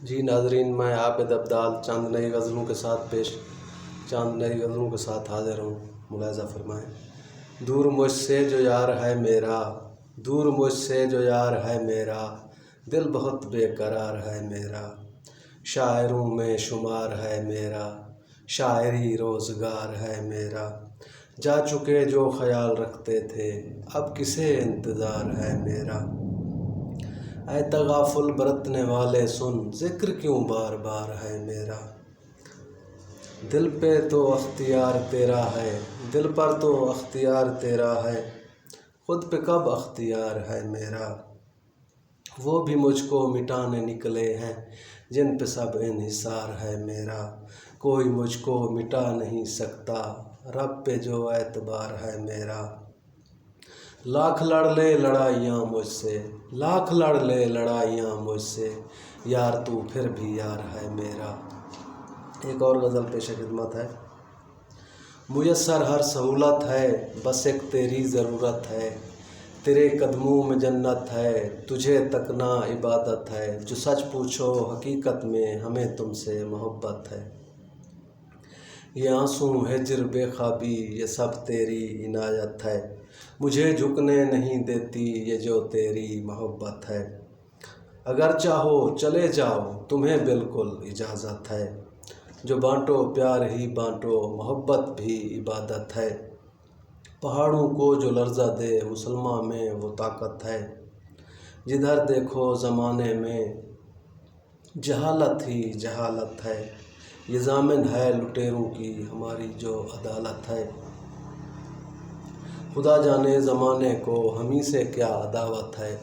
جی ناظرین، میں عابد ابدال چند نئی غزلوں کے ساتھ حاضر ہوں، ملاحظہ فرمائیں۔ دور مجھ سے جو یار ہے میرا، دور مجھ سے جو یار ہے میرا، دل بہت بے قرار ہے میرا، شاعروں میں شمار ہے میرا، شاعری روزگار ہے میرا، جا چکے جو خیال رکھتے تھے اب کسے انتظار ہے میرا، اے تغافل برتنے والے سن، ذکر کیوں بار بار ہے میرا، دل پہ تو اختیار تیرا ہے، دل پر تو اختیار تیرا ہے، خود پہ کب اختیار ہے میرا، وہ بھی مجھ کو مٹانے نکلے ہیں جن پہ سب انحصار ہے میرا، کوئی مجھ کو مٹا نہیں سکتا رب پہ جو اعتبار ہے میرا، لاکھ لڑ لے لڑائیاں مجھ سے، لاکھ لڑ لے لڑائیاں مجھ سے، یار تو پھر بھی یار ہے میرا۔ ایک اور غزل پیش خدمت ہے۔ میسر ہر سہولت ہے، بس ایک تیری ضرورت ہے، تیرے قدموں میں جنت ہے، تجھے تکنا عبادت ہے، جو سچ پوچھو حقیقت میں ہمیں تم سے محبت ہے، یہ آنسوں ہجر بے خوابی یہ سب تیری عنایت ہے، مجھے جھکنے نہیں دیتی یہ جو تیری محبت ہے، اگر چاہو چلے جاؤ تمہیں بالکل اجازت ہے، جو بانٹو پیار ہی بانٹو محبت بھی عبادت ہے، پہاڑوں کو جو لرزہ دے مسلمان میں وہ طاقت ہے، جدھر دیکھو زمانے میں جہالت ہی جہالت ہے، یہ ضامن ہے لٹیروں کی ہماری جو عدالت ہے، خدا جانے زمانے کو ہمیں سے کیا عداوت ہے،